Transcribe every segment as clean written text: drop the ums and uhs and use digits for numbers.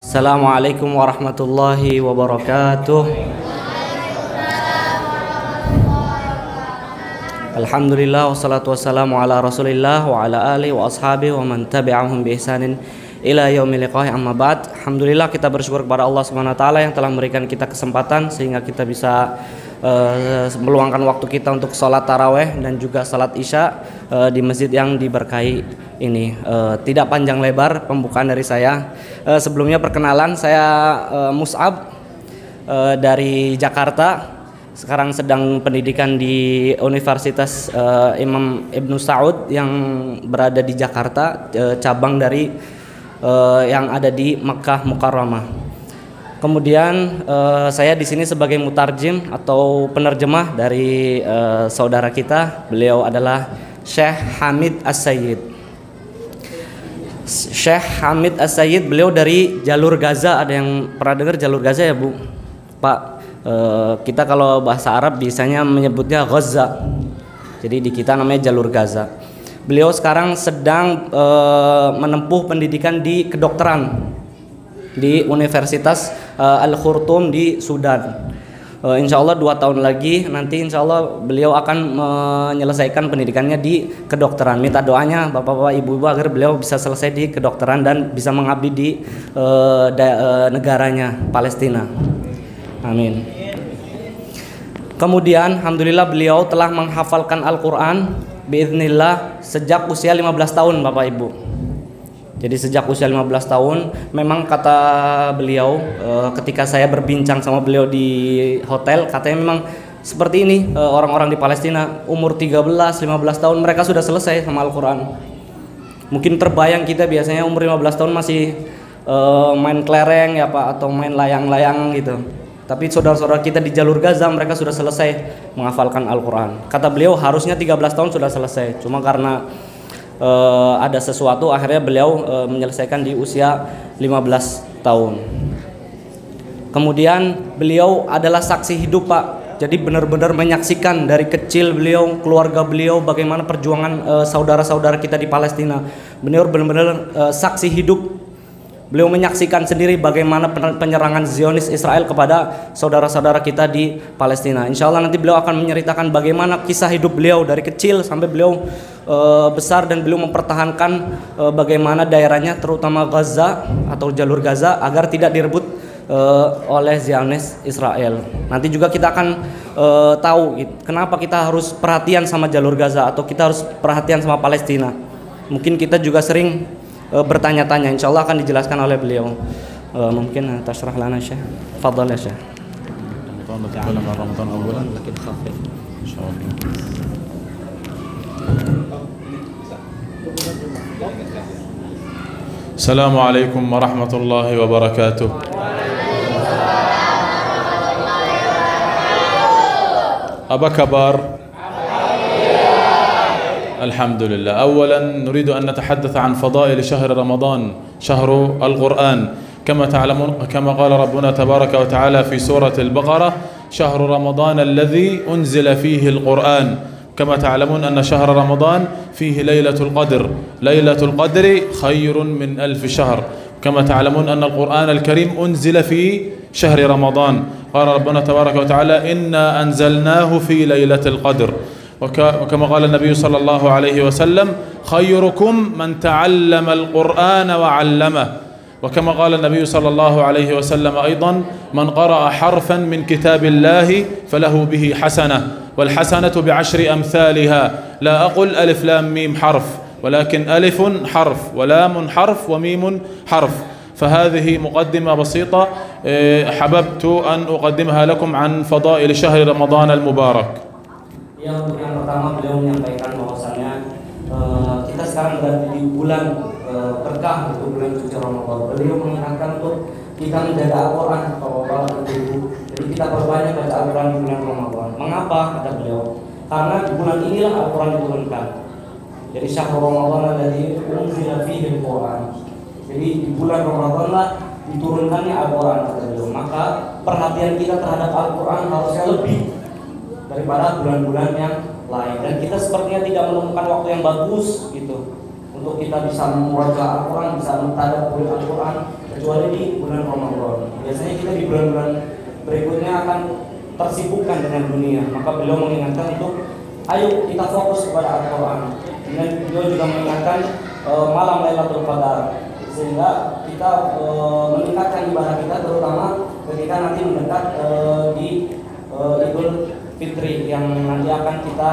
Assalamualaikum warahmatullahi wabarakatuh. Alhamdulillah wassalatu wassalamu ala Rasulillah wa ala alihi wa ashabihi wa man tabi'ahum bi ihsanin ila yaumil liqa'i, amma ba'd. Alhamdulillah, kita bersyukur kepada Allah Subhanahu wa taala yang telah memberikan kita kesempatan sehingga kita bisa meluangkan waktu kita untuk sholat taraweh dan juga sholat isya di masjid yang diberkahi ini. Tidak panjang lebar pembukaan dari saya. Sebelumnya perkenalan, saya Mus'ab dari Jakarta. Sekarang sedang pendidikan di Universitas Imam Ibnu Saud yang berada di Jakarta, cabang dari yang ada di Makkah Mukarramah. Kemudian saya di sini sebagai mutarjim atau penerjemah dari saudara kita. Beliau adalah Syekh Hamid As-Sayyid. Syekh Hamid As-Sayyid, beliau dari jalur Gaza. Ada yang pernah dengar jalur Gaza ya, Bu? Pak, kita kalau bahasa Arab biasanya menyebutnya Gaza. Jadi di kita namanya jalur Gaza. Beliau sekarang sedang menempuh pendidikan di kedokteran di Universitas Al-Khurtum di Sudan. Insya Allah 2 tahun lagi nanti insya Allah beliau akan menyelesaikan pendidikannya di kedokteran. Minta doanya bapak-bapak, ibu-ibu agar beliau bisa selesai di kedokteran dan bisa mengabdi di negaranya Palestina. Amin. Kemudian alhamdulillah beliau telah menghafalkan Al-Quran biiznillah sejak usia 15 tahun Bapak Ibu. Jadi sejak usia 15 tahun, memang kata beliau ketika saya berbincang sama beliau di hotel, katanya memang seperti ini orang-orang di Palestina umur 13-15 tahun mereka sudah selesai sama Al-Quran. Mungkin terbayang kita biasanya umur 15 tahun masih main kelereng ya Pak, atau main layang-layang gitu. Tapi saudara-saudara kita di jalur Gaza mereka sudah selesai menghafalkan Al-Quran. Kata beliau harusnya 13 tahun sudah selesai, cuma karena ada sesuatu akhirnya beliau menyelesaikan di usia 15 tahun. Kemudian beliau adalah saksi hidup Pak. Jadi benar-benar menyaksikan dari kecil beliau, keluarga beliau, bagaimana perjuangan saudara-saudara kita di Palestina. Beliau benar-benar saksi hidup. Beliau menyaksikan sendiri bagaimana penyerangan Zionis Israel kepada saudara-saudara kita di Palestina. Insya Allah nanti beliau akan menceritakan bagaimana kisah hidup beliau dari kecil sampai beliau besar, dan beliau mempertahankan bagaimana daerahnya terutama Gaza atau jalur Gaza agar tidak direbut oleh Zionis Israel. Nanti juga kita akan tahu kenapa kita harus perhatian sama jalur Gaza atau kita harus perhatian sama Palestina. Mungkin kita juga sering bertanya-tanya, insya Allah akan dijelaskan oleh beliau. Mungkin tasyrah lana Syekh. Fadhal ya Syekh. Assalamualaikum warahmatullahi wabarakatuh. Apa kabar? الحمد لله. أولا نريد أن نتحدث عن فضائل شهر رمضان، شهر القرآن، كما قال ربنا تبارك وتعالى في سورة البقرة: شهر رمضان الذي أنزل فيه القرآن. كما تعلمون أن شهر رمضان فيه ليلة القدر. ليلة القدر خير من 1000 شهر. كما تعلمون أن القرآن الكريم أنزل في شهر رمضان. قال ربنا تبارك وتعالى: إنا أنزلناه في ليلة القدر. وكما قال النبي صلى الله عليه وسلم: خيركم من تعلم القرآن وعلمه. وكما قال النبي صلى الله عليه وسلم أيضا: من قرأ حرفا من كتاب الله فله به حسنة، والحسنة ب10 أمثالها. لا أقول ألف لام ميم حرف، ولكن ألف حرف ولام حرف وميم حرف. فهذه مقدمة بسيطة حببت أن أقدمها لكم عن فضائل شهر رمضان المبارك. Ya, untuk yang pertama beliau menyampaikan bahwasannya kita sekarang berada di bulan berkah, untuk bulan suci Ramadan. Beliau mengingatkan untuk kita menjaga Al-Quran, Bapak-bapak dan Ibu. Jadi kita perbanyak baca Al-Quran di bulan Ramadan. Mengapa? Kata beliau, karena di bulan inilah Al-Quran diturunkan. Jadi syahrul Ramadan alladzi unzila fihi Al-Quran. Jadi di bulan Ramadan lah diturunkannya Al-Quran, kata beliau. Maka perhatian kita terhadap Al-Quran harusnya lebih daripada bulan-bulan yang lain. Dan kita sepertinya tidak menemukan waktu yang bagus gitu untuk kita bisa membaca Al-Quran, bisa mentadabburi Al-Quran kecuali di bulan Ramadan. Biasanya kita di bulan-bulan berikutnya akan tersibukkan dengan dunia. Maka beliau mengingatkan untuk ayo kita fokus kepada Al-Quran. Dan beliau juga mengingatkan malam Lailatul Qadar, sehingga kita meningkatkan ibadah kita, terutama ketika nanti mendekat di Idul Fitri yang nanti akan kita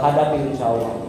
hadapi insyaallah.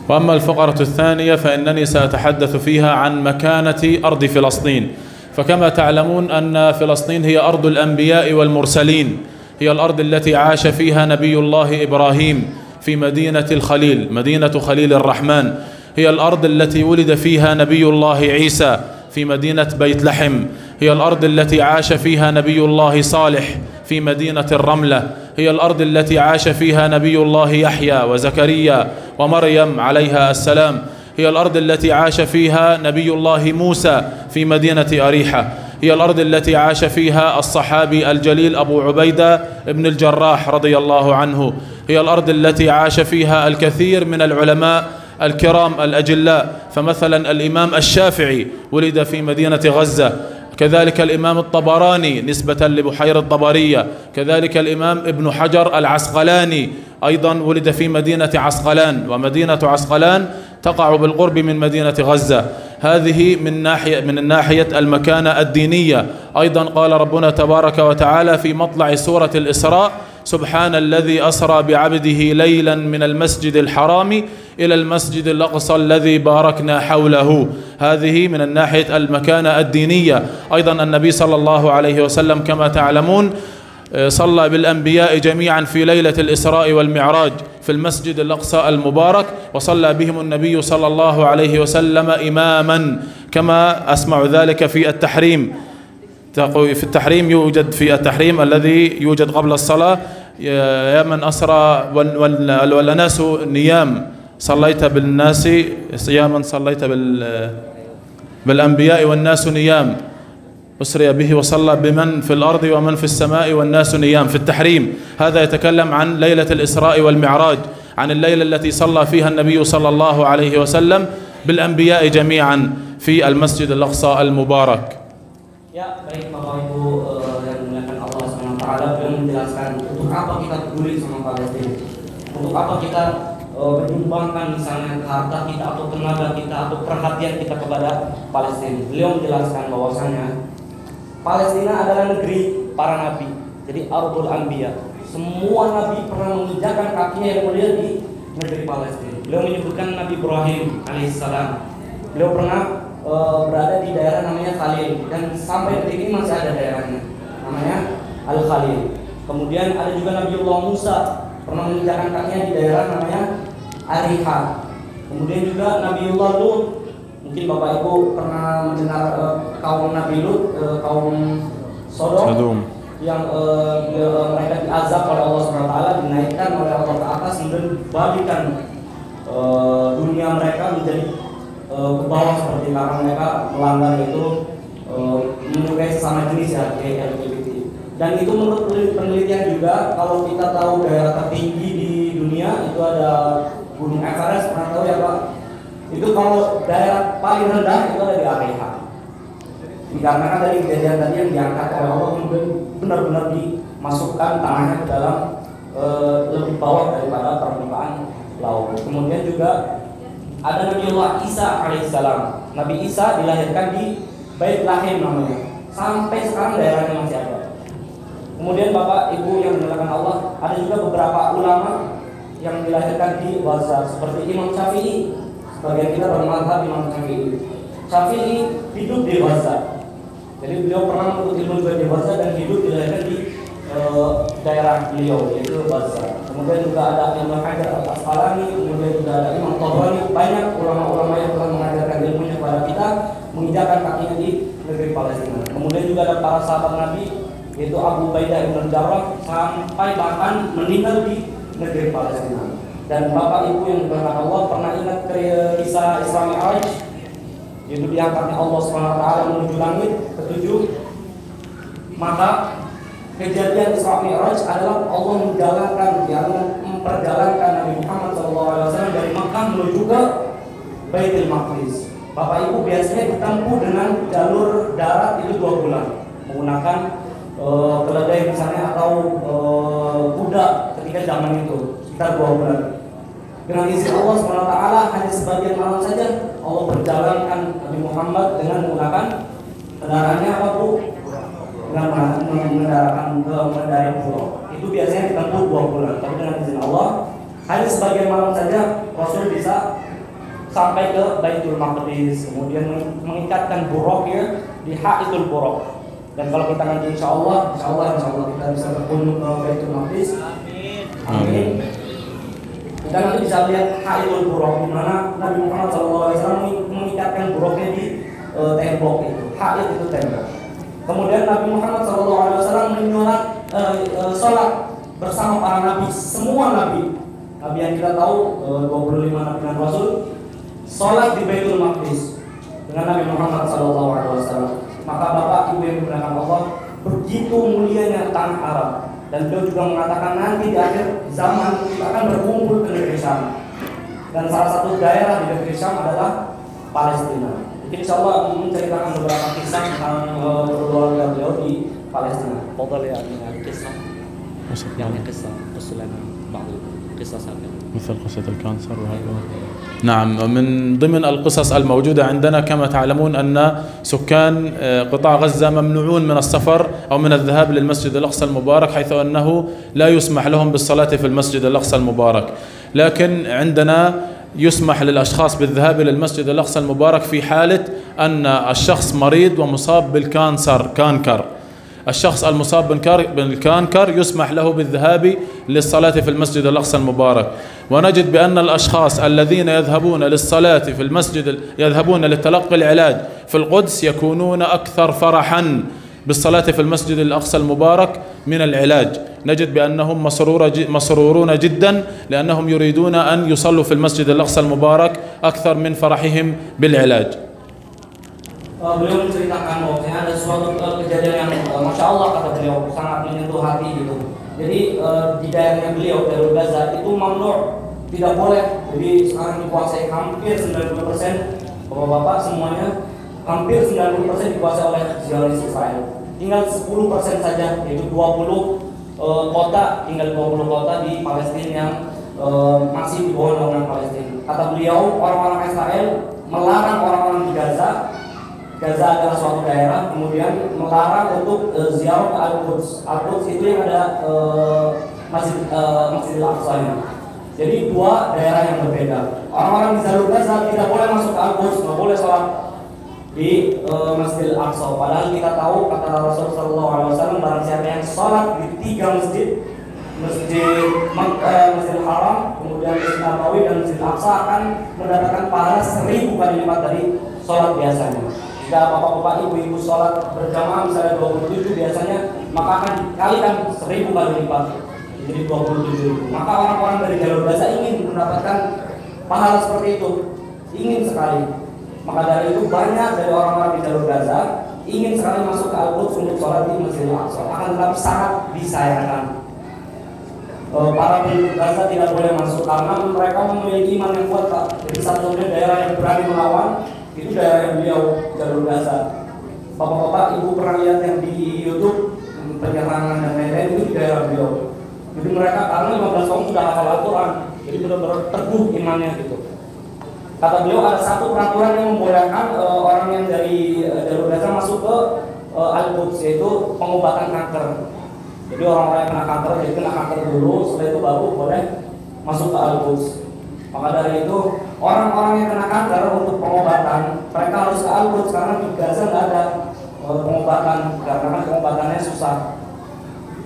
وأما الفقرة الثانية فإنني سأتحدث فيها عن مكانة أرض فلسطين. فكما تعلمون أن فلسطين هي أرض الأنبياء والمرسلين، هي الأرض التي عاش فيها نبي الله إبراهيم في مدينة الخليل، مدينة خليل الرحمن. هي الأرض التي ولد فيها نبي الله عيسى في مدينة بيت لحم. هي الأرض التي عاش فيها نبي الله صالح في مدينة الرملة. هي الأرض التي عاش فيها نبي الله يحيى وزكريا ومريم عليها السلام. هي الأرض التي عاش فيها نبي الله موسى في مدينة أريحة. هي الأرض التي عاش فيها الصحابي الجليل أبو عبيدة بن الجراح رضي الله عنه. هي الأرض التي عاش فيها الكثير من العلماء الكرام الأجلاء، فمثلا الإمام الشافعي ولد في مدينة غزة، كذلك الإمام الطبراني نسبة لبحيرة طبرية، كذلك الإمام ابن حجر العسقلاني أيضا ولد في مدينة عسقلان، ومدينة عسقلان تقع بالقرب من مدينة غزة. هذه من الناحية المكانة الدينية. أيضا قال ربنا تبارك وتعالى في مطلع سورة الإسراء: سبحان الذي أسرى بعبده ليلا من المسجد الحرام إلى المسجد الأقصى الذي باركنا حوله. هذه من الناحية المكانة الدينية. أيضا النبي صلى الله عليه وسلم كما تعلمون صلى بالأنبياء جميعا في ليلة الإسراء والمعراج في المسجد الأقصى المبارك، وصلى بهم النبي صلى الله عليه وسلم إماما، كما أسمع ذلك في التحريم. في التحريم يوجد في التحريم الذي يوجد قبل الصلاة: يا من أسرى والناس نيام صليت بالناس، يا من صليت بالأنبياء والناس نيام، أسري به وصلى بمن في الأرض ومن في السماء والناس نيام. في التحريم هذا يتكلم عن ليلة الإسراء والمعراج، عن الليلة التي صلى فيها النبي صلى الله عليه وسلم بالأنبياء جميعا في المسجد الأقصى المبارك. Ya, baik Bapak Ibu yang dimuliakan Allah SWT, beliau menjelaskan untuk apa kita peduli sama Palestina, untuk apa kita menyumbangkan misalnya harta kita atau tenaga kita atau perhatian kita kepada Palestina. Beliau menjelaskan bahwasanya Palestina adalah negeri para nabi, jadi Ardul Anbiya. Semua nabi pernah menginjakkan kakinya yang mulia di negeri Palestina. Beliau menyebutkan Nabi Ibrahim alaihissalam. Beliau pernah berada di daerah namanya Khalil, dan sampai detik ini masih ada daerahnya namanya Al-Khalil. Kemudian ada juga Nabiullah Musa pernah menginjakkan kakinya di daerah namanya Ariha. Kemudian juga Nabiullah Lut, mungkin Bapak Ibu pernah mendengar kaum Nabi Lut, kaum Sodom yang mereka diazab oleh Allah SWT, dinaikkan oleh Allah ke atas, kemudian balikan dunia mereka menjadi ke bawah seperti karena mereka melanggar itu menyukai sesama jenis ya, LGBT. Dan itu menurut penelitian juga, kalau kita tahu daerah tertinggi di dunia itu ada Gunung Everest, pernah tahu ya Pak? Itu kalau daerah paling rendah itu ada di Ariha. Dikarenakan dari kejadian tadi yang diangkat oleh Allah, kemudian benar-benar dimasukkan tanahnya ke dalam lebih bawah daripada permukaan laut. Kemudian juga ada Nabiullah Isa alaihissalam. Nabi Isa dilahirkan di Bait Lahim namanya. Sampai sekarang daerahnya masih ada. Kemudian Bapak Ibu yang dimuliakan Allah, ada juga beberapa ulama yang dilahirkan di Gaza seperti Imam Syafi'i. Sebagian kita bermadzhab Imam Syafi'i. Syafi'i hidup di Gaza. Jadi beliau pernah menuntut ilmu di Gaza dan hidup dilahirkan di daerah beliau yaitu Gaza. Kemudian juga ada Ibnu Hajar al-Asqalani, kemudian juga ada Imam Tabrani. Banyak ulama-ulama yang telah mengajarkan ilmunya kepada kita, menginjakkan kakinya di negeri Palestina. Kemudian juga ada para sahabat Nabi, yaitu Abu Ubaidah bin Jarrah, sampai bahkan meninggal di negeri Palestina. Dan Bapak Ibu yang dimuliakan Allah, pernah ingat kisah Isra Mi'raj, yaitu diangkatnya Allah SWT menuju langit ketujuh. Maka kejadian Isra Mi'raj adalah Allah memperjalankan Nabi Muhammad SAW dari Makkah menuju ke Baitul Maqdis. Bapak Ibu biasanya ditempuh dengan jalur darat itu 2 bulan menggunakan keledai misalnya atau kuda ketika zaman itu sekitar 2 bulan. Dengan izin Allah SWT hanya sebagian malam saja Allah berjalankan Nabi Muhammad dengan menggunakan kendaraannya apa Bu? Dengan mengendarai buruk. Itu biasanya ditempuh 2 bulan. Tapi dengan izin Allah hanya sebagian malam saja Rasul bisa sampai ke Baitul Maqdis, kemudian mengikatkan buruknya di Haitul Buruk. Dan kalau kita nanti insya Allah kita bisa berkunjung ke Baitul Maqdis. Amin. Kita nanti bisa lihat Haitul Buruk di mana Nabi Muhammad SAW mengikatkan buruknya di tembok itu. Hait itu tembok. Kemudian Nabi Muhammad SAW menyolat sholat bersama para nabi, semua nabi yang kita tahu 25 nabi dan rasul sholat di Baitul Maqdis dengan Nabi Muhammad SAW. Maka Bapak Ibu yang dimuliakan Allah, begitu mulianya tanah Arab. Dan beliau juga mengatakan nanti di akhir zaman kita akan berkumpul ke negeri Syam. Dan salah satu daerah di negeri Syam adalah Palestina. Jadi insya Allah menceritakan beberapa kisah tentang keluarga beliau di Palestina. Fadhal ya kisah. يعني قصة قصة لنا بعض القصص مثل قصة الكانسر وهذا. نعم، من ضمن القصص الموجودة عندنا كما تعلمون أن سكان قطاع غزة ممنوعون من السفر أو من الذهاب للمسجد الأقصى المبارك، حيث أنه لا يسمح لهم بالصلاة في المسجد الأقصى المبارك. لكن عندنا يسمح للأشخاص بالذهاب إلى المسجد الأقصى المبارك في حالة أن الشخص مريض ومصاب كانكر. الشخص المصاب بالكانكر يسمح له بالذهاب للصلاة في المسجد الأقصى المبارك. ونجد بأن الأشخاص الذين يذهبون للصلاة في المسجد يذهبون لتلقي العلاج في القدس يكونون أكثر فرحا بالصلاة في المسجد الأقصى المبارك من العلاج. نجد بأنهم مسرورون جدا لأنهم يريدون أن يصلوا في المسجد الأقصى المبارك أكثر من فرحهم بالعلاج. Beliau menceritakan bahwa ada suatu kejadian yang Masya Allah kata beliau sangat menyentuh hati gitu. Jadi di daerahnya beliau Jalur Gaza itu mamnu, tidak boleh. Jadi sekarang dikuasai hampir 90%, bapak-bapak semuanya hampir 90% dikuasai oleh Zionis Israel. Tinggal 10% saja, yaitu 20 kota, tinggal 20 kota di Palestina yang masih di bawah naungan Palestina. Kata beliau, orang-orang Israel melarang orang-orang di Gaza adalah suatu daerah, kemudian melarang untuk ziarah ke Al-Quds. Al-Quds itu yang ada Masjidil Aqsa-nya. Jadi 2 daerah yang berbeda. Orang-orang di Jalur Gaza tidak boleh masuk ke Al-Quds, nggak boleh sholat di Masjidil Aqsa. Padahal kita tahu kata Rasulullah SAW, barang siapa yang sholat di 3 masjid, Masjidil Haram, kemudian Masjid Nabawi dan Masjidil Aqsa akan mendapatkan pahala 1000 kali lipat dari sholat biasanya. Jika bapak-bapak ibu-ibu sholat berjamaah misalnya 27 biasanya, maka akan dikalikan 1000 kali lipat jadi 27.000. Maka orang-orang dari Jalur Gaza ingin mendapatkan pahala seperti itu, ingin sekali. Maka dari itu banyak dari orang-orang di Jalur Gaza ingin sekali masuk ke Al-Quds untuk sholat di Masjidil Aqsa. Akan tetapi sangat disayangkan para penduduk Gaza tidak boleh masuk karena mereka memiliki iman yang kuat, Pak. Jadi satu-satunya daerah yang berani melawan itu daerah yang beliau Jalur Gaza. Bapak-bapak ibu pernah lihat yang di YouTube penyerangan dan lain-lain itu di daerah beliau. Jadi mereka karena 15 tahun sudah hafal Al-Quran, jadi benar-benar teguh imannya gitu. Kata beliau ada satu peraturan yang membolehkan orang yang dari Jalur Gaza masuk ke Al-Quds, yaitu pengobatan kanker. Jadi orang-orang yang kena kanker, jadi kena kanker dulu, setelah itu baru boleh masuk ke Al-Quds. Maka dari itu orang-orang yang kena kanker untuk pengobatan mereka harus ke Al-Quds karena di Gaza nggak ada pengobatan, karena pengobatannya susah.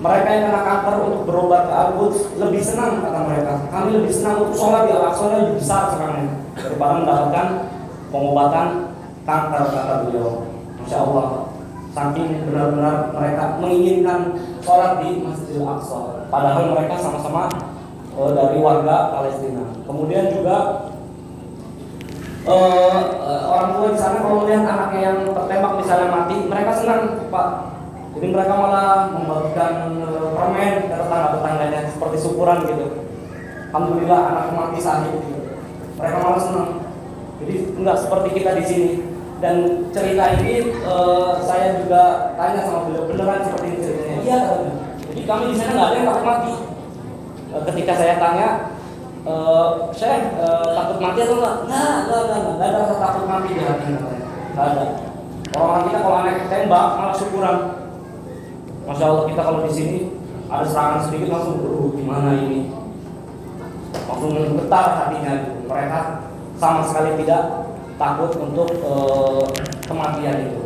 Mereka yang kena kanker untuk berobat ke Al-Quds lebih senang, kata mereka. Kami lebih senang untuk sholat di Al-Aqsa lebih besar sekarang daripada mendapatkan pengobatan kanker, kata beliau. Masya Allah, saking benar-benar mereka menginginkan sholat di Masjidil Aqsa, padahal mereka sama-sama dari warga Palestina. Kemudian juga orang tua di sana kalau melihat anaknya yang tertembak misalnya mati, mereka senang, Pak. Jadi mereka malah membagikan permen ke tetangga-tetangganya seperti syukuran gitu. Alhamdulillah anak mati syahid gitu. Mereka malah senang. Jadi enggak seperti kita di sini. Dan cerita ini saya juga tanya sama beliau, beneran seperti ini ceritanya? Iya katanya. Jadi kami di sana nggak ada yang takut mati. Ketika saya tanya, Syekh takut mati atau enggak? Nggak ada rasa takut mati di hati katanya. Nggak ada. Orang kita kalau anak tembak malah syukuran. Masya Allah, kita kalau di sini ada serangan sedikit langsung gimana ini? Langsung getar hatinya gitu. Mereka sama sekali tidak takut untuk kematian itu.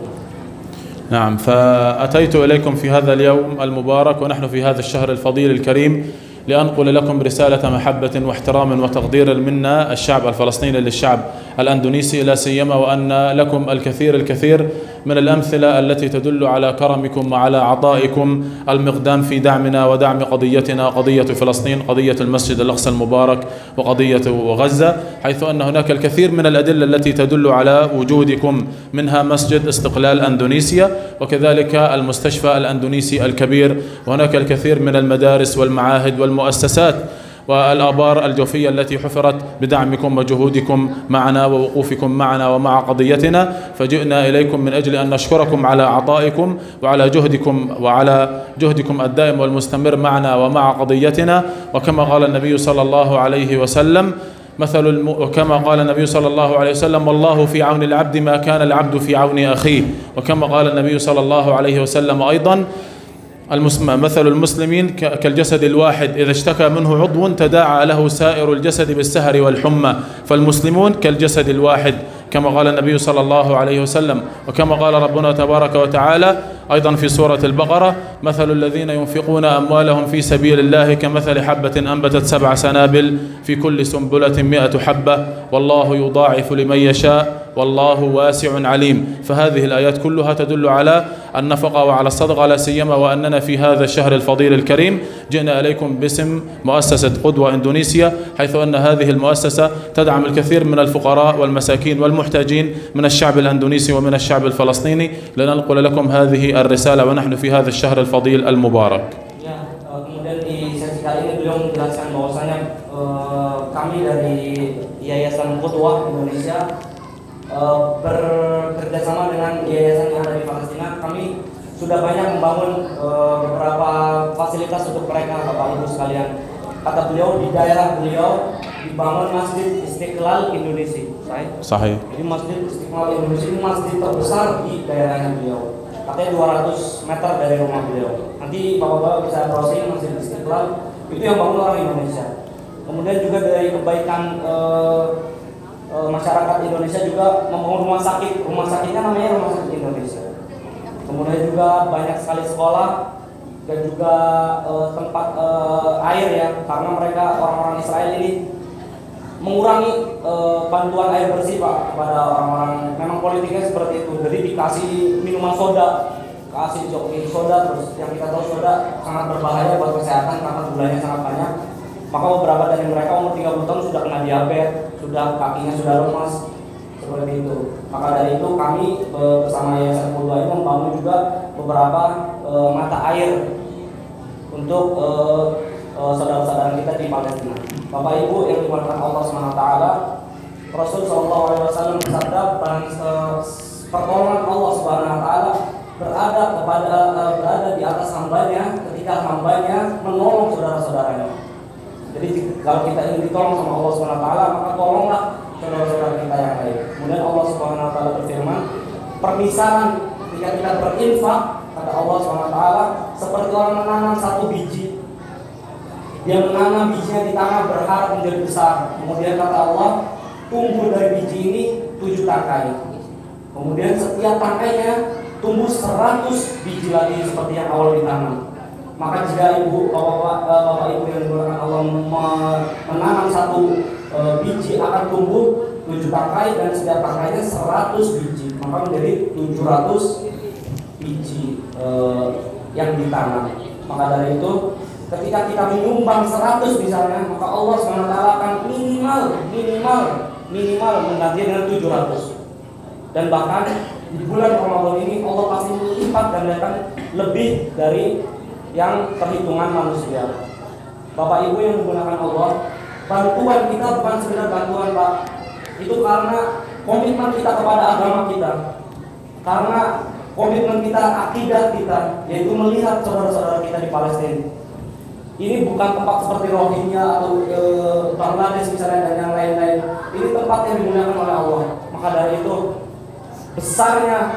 نعم فأتيت إليكم في هذا اليوم المبارك ونحن في هذا الشهر الفضيل الكريم لأنقل لكم رسالة محبة واحترام وتقدير منا الشعب الفلسطيني للشعب الأندونيسي لا سيما وأن لكم الكثير من الأمثلة التي تدل على كرمكم وعلى عطائكم المقدام في دعمنا ودعم قضيتنا قضية فلسطين قضية المسجد الأقصى المبارك وقضية غزة حيث أن هناك الكثير من الأدلة التي تدل على وجودكم منها مسجد استقلال أندونيسيا وكذلك المستشفى الأندونيسي الكبير وهناك الكثير من المدارس والمعاهد والمؤسسات والآبار الجوفية التي حفرت بدعمكم وجهودكم معنا ووقوفكم معنا ومع قضيتنا فجئنا إليكم من أجل أن نشكركم على عطائكم وعلى جهدكم الدائم والمستمر معنا ومع قضيتنا وكما قال النبي صلى الله عليه وسلم وكما قال النبي صلى الله عليه وسلم والله في عون العبد ما كان العبد في عون أخيه وكما قال النبي صلى الله عليه وسلم أيضا مثل المسلمين كالجسد الواحد إذا اشتكى منه عضو تداعى له سائر الجسد بالسهر والحمى فالمسلمون كالجسد الواحد كما قال النبي صلى الله عليه وسلم وكما قال ربنا تبارك وتعالى أيضا في سورة البقرة مثل الذين ينفقون أموالهم في سبيل الله كمثل حبة أنبتت 7 سنابل في كل سنبلة 100 حبة والله يضاعف لمن يشاء والله واسع عليم فهذه الآيات كلها تدل على النفقة وعلى الصدقة لا سيما وأننا في هذا الشهر الفضيل الكريم جئنا إليكم باسم مؤسسة قدوة إندونيسيا حيث أن هذه المؤسسة تدعم الكثير من الفقراء والمساكين والمحتاجين من الشعب الأندونيسي ومن الشعب الفلسطيني لننقل لكم هذه الرسالة ونحن في هذا الشهر الفضيل المبارك. Kemudian di sesi kali ini beliau menjelaskan bahwasanya kami dari Yayasan Qudwah Indonesia bekerja sama dengan yayasan yang ada di Palestina. Kami sudah banyak membangun beberapa fasilitas untuk mereka, Bapak Ibu sekalian. Kata beliau di daerah beliau dibangun Masjid Istiqlal Indonesia. Sahih. Jadi Masjid Istiqlal Indonesia ini masjid terbesar di daerahnya beliau. Katanya 200 meter dari rumah beliau. Nanti Bapak-bapak bisa browsing Masjid Istiqlal, itu yang bangun orang Indonesia. Kemudian juga dari kebaikan masyarakat Indonesia juga membangun rumah sakit. Rumah sakitnya namanya Rumah Sakit Indonesia. Kemudian juga banyak sekali sekolah dan juga tempat air ya, karena mereka orang-orang Israel ini mengurangi bantuan air bersih Pak kepada orang-orang. Memang politiknya seperti itu. Jadi dikasih minuman soda, kasih joki soda, terus yang kita tahu soda sangat berbahaya buat kesehatan karena gulanya sangat banyak. Maka beberapa dari mereka umur 30 tahun sudah kena diabetes, sudah kakinya sudah lemas, seperti itu. Maka dari itu kami bersama Yayasan Qudwah ini membangun juga beberapa mata air untuk saudara-saudara kita di Palestina. Bapak Ibu yang dimuliakan Allah SWT, Rasul SAW bersabda, pertolongan Allah SWT berada di atas hambanya ketika hambanya menolong saudara-saudaranya. Jadi kalau kita ingin ditolong sama Allah SWT, maka tolonglah saudara-saudara kita yang lain. Kemudian Allah SWT berfirman, permisalan ketika kita berinfak, kata Allah SWT, seperti orang menanam satu biji. Dia menanam bijinya di tanah berharap menjadi besar. Kemudian kata Allah, tumbuh dari biji ini 7 tangkai. Kemudian setiap tangkainya tumbuh 100 biji lagi seperti yang awal ditanam. Maka jika bapak ibu yang dimuliakan Allah menanam satu biji akan tumbuh 7 tangkai dan setiap tangkainya 100 biji, maka menjadi 700 biji yang ditanam. Maka dari itu ketika kita menyumbang 100 misalnya, maka Allah SWT akan minimal mengganti dengan 700. Dan bahkan di bulan Ramadan ini Allah pasti melipat gandakan lebih dari yang perhitungan manusia. Bapak Ibu yang menggunakan Allah, bantuan kita bukan sekedar bantuan Pak. Itu karena komitmen kita kepada agama kita, karena komitmen kita, akidah kita, yaitu melihat saudara-saudara kita di Palestina. Ini bukan tempat seperti Rohingya atau Bangladesh misalnya dan yang lain-lain. Ini tempat yang digunakan oleh Allah. Maka dari itu besarnya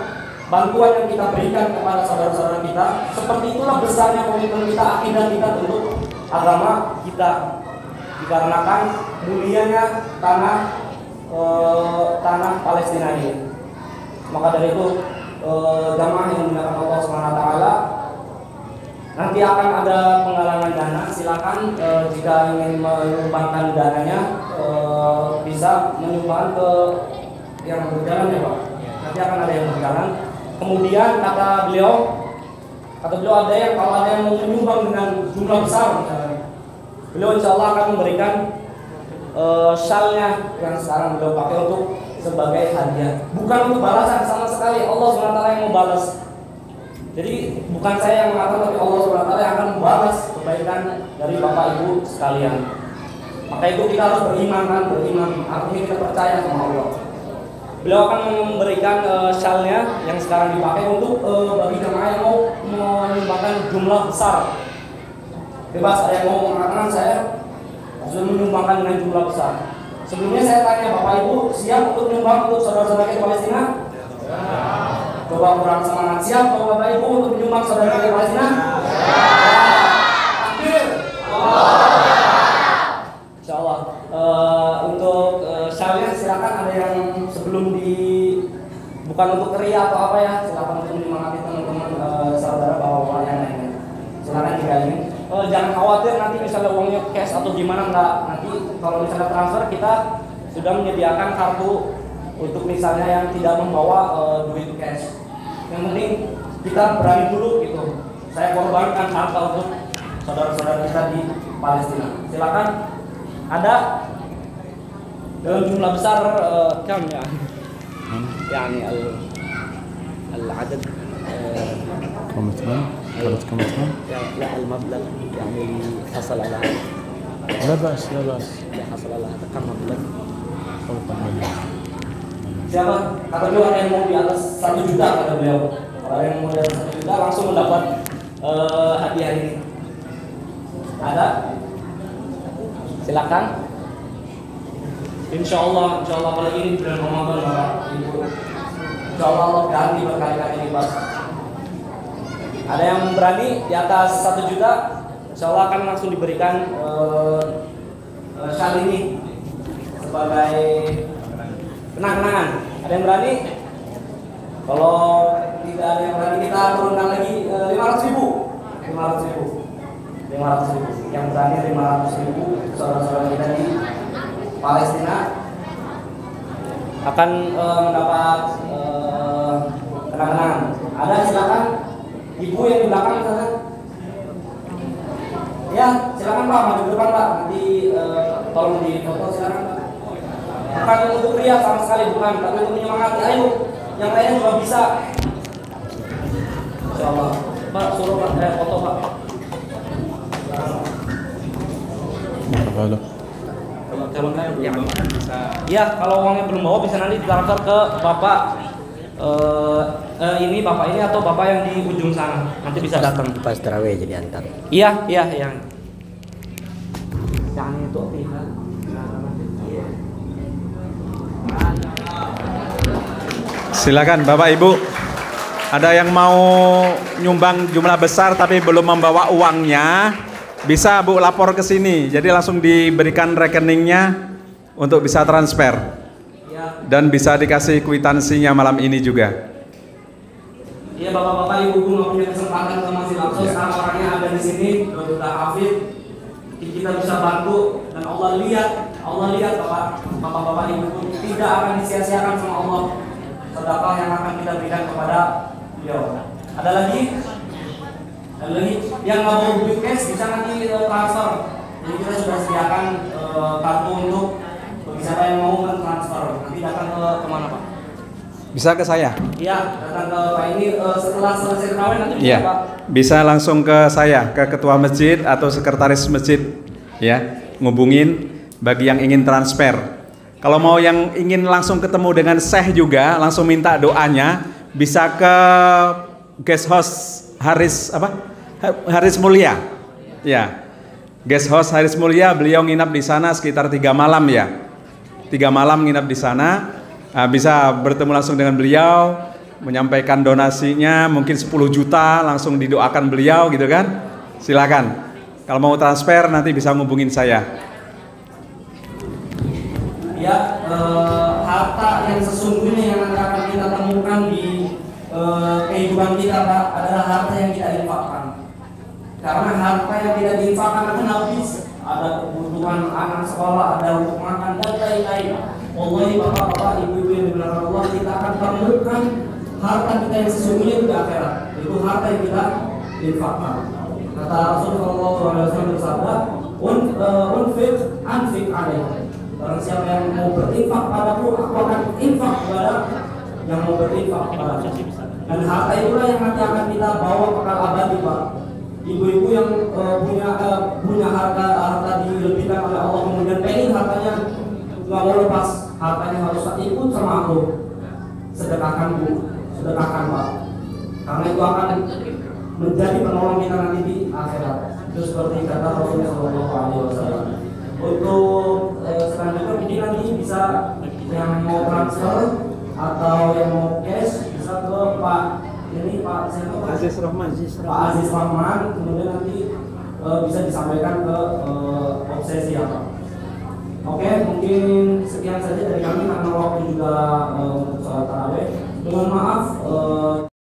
bantuan yang kita berikan kepada saudara-saudara kita, seperti itulah besarnya komitmen kita, akidah kita untuk agama kita. Dikarenakan mulianya tanah Palestina ini. Maka dari itu jamaah yang menggunakan Allah SWT, nanti akan ada penggalangan dana. Silakan jika ingin menyumbangkan dananya bisa menyumbang ke yang berjalan ya Pak. Nanti akan ada yang berjalan. Kemudian kata beliau ada yang kalau ada yang mau menyumbang dengan jumlah besar misalnya, beliau insya Allah akan memberikan shalnya yang sekarang beliau pakai untuk sebagai hadiah, bukan untuk balasan sama sekali. Allah SWT yang mau balas. Jadi bukan saya yang mengatakan, tapi Allah SWT yang akan membalas kebaikan dari Bapak Ibu sekalian. Maka itu kita harus beriman, artinya kita percaya sama Allah. Beliau akan memberikan shalnya yang sekarang dipakai untuk bagi jemaah yang mau menyumbangkan jumlah besar. Bebas, ada yang mau mengatakan saya sudah menyumbangkan dengan jumlah besar. Sebelumnya saya tanya, Bapak Ibu siap untuk menyumbang untuk saudara-saudara kita Palestina? Coba kurang semangat. Siap Bapak Ibu untuk menyumbang saudara kita Palestina? Akhir. Insya Allah. Untuk shalnya silakan, ada yang sebelum bukan untuk ria atau apa ya, silakan untuk menyemangati teman-teman saudara bawa yang lainnya. Silakan jika ingin. Jangan khawatir nanti misalnya uangnya cash atau gimana, enggak. Nanti kalau misalnya transfer kita sudah menyediakan kartu untuk misalnya yang tidak membawa duit cash. Yang penting kita berani dulu gitu. Saya korbankan harta untuk saudara-saudara kita di Palestina. Silakan. Ada dalam jumlah besar kam ya. Yani al-adad كم لا المبلغ يعني حصل على هذا. لا بأس حصل على هذا كم مبلغ؟ فوق المليون. Siapa? Kata beliau ada yang mau di atas 1 juta kata beliau. Kalau yang mau di atas 1 juta langsung mendapat hadiah ini. Ada? Silakan. Insya Allah apalagi ini bulan Ramadan Bapak Ibu. Insya Allah ganti berkali-kali lipat. Ada yang berani di atas 1 juta, insya Allah akan langsung diberikan shal ini sebagai kenang-kenangan. Ada yang berani? Kalau tidak ada yang berani, kita turunkan lagi 500.000. 500.000. Yang berani 500.000 saudara-saudara kita di Palestina akan mendapat kenang-kenangan. Ada, silakan. Ibu yang di belakang misalnya. Ya, silakan Pak, maju ke depan Pak. Nanti tolong di foto silakan Pak. Bukan untuk ria sama sekali, bukan, tapi untuk menyemangati. Ayo, yang lainnya juga bisa. Insyaallah. Pak, suruh Pak, foto Pak. Kalau ya, kalau uangnya belum bawa bisa nanti ditransfer ke Bapak ini Bapak ini atau Bapak yang di ujung sana. Nanti bisa datang pas tarawih jadi antar. Iya, yang itu pihak. Silakan Bapak Ibu. Ada yang mau nyumbang jumlah besar tapi belum membawa uangnya, bisa Bu lapor ke sini. Jadi langsung diberikan rekeningnya untuk bisa transfer. Dan bisa dikasih kwitansinya malam ini juga. Iya bapak-bapak, ibu-ibu nggak punya kesempatan ke Masjid Aqsa, sekarang orangnya ada di sini, Dr. Hafid. Kita bisa bantu dan Allah lihat bapak-bapak, ibu-ibu tidak akan disia-siakan sama Allah. Sedekah yang akan kita berikan kepada beliau. Ada lagi yang nggak mau duit cash bisa nanti transfer. Jadi kita sudah sediakan kartu untuk bagi siapa yang mau transfer. Nanti datang ke kemana Pak? Bisa ke saya? Iya, datang ke Pak ini setelah selesai terawih nanti bisa Ya, Pak. bisa langsung ke saya, ke ketua masjid atau sekretaris masjid, ya, ngubungin bagi yang ingin transfer. Kalau mau yang ingin langsung ketemu dengan Syekh juga, langsung minta doanya, bisa ke guest house Haris Mulia. Ya. Guest house Haris Mulia, beliau nginap di sana sekitar 3 malam ya. 3 malam nginap di sana. Bisa bertemu langsung dengan beliau, menyampaikan donasinya, mungkin 10 juta langsung didoakan beliau gitu kan. Silakan. Kalau mau transfer nanti bisa ngubungin saya. Ya, harta yang sesungguhnya yang akan kita temukan di kehidupan kita, Pak, adalah harta yang kita infakkan. Karena harta yang tidak diinfakkan akan habis. Ada kebutuhan anak sekolah, ada untuk makan dan lain-lain. Wallahi bapak-bapak, ibu-ibu yang dimuliakan Allah, kita akan temukan harta kita yang sesungguhnya di akhirat. Itu harta yang kita infakkan. Kata Rasulullah SAW bersabda, anfik alaih. Barang siapa yang mau berinfak padaku, aku akan infak kepada yang mau berinfak kepada. Dan harta itulah yang nanti akan kita bawa kekal abadi, Pak. Ibu-ibu yang punya harta dilebihkan oleh Allah, kemudian pengen hartanya nggak mau lepas, hartanya harus ikut sama aku. Sedekahkan, Bu, sedekahkan, Pak. Karena itu akan menjadi penolong kita nanti di akhirat. Itu seperti kata Rasulullah SAW. Untuk selanjutnya mungkin nanti bisa yang mau transfer atau yang mau cash bisa ke Pak Aziz Rahman. Pak Aziz Rahman, kemudian nanti bisa disampaikan ke obsesi apa. Oke, mungkin sekian saja dari kami karena waktu juga untuk sholat tarawih. Dengan maaf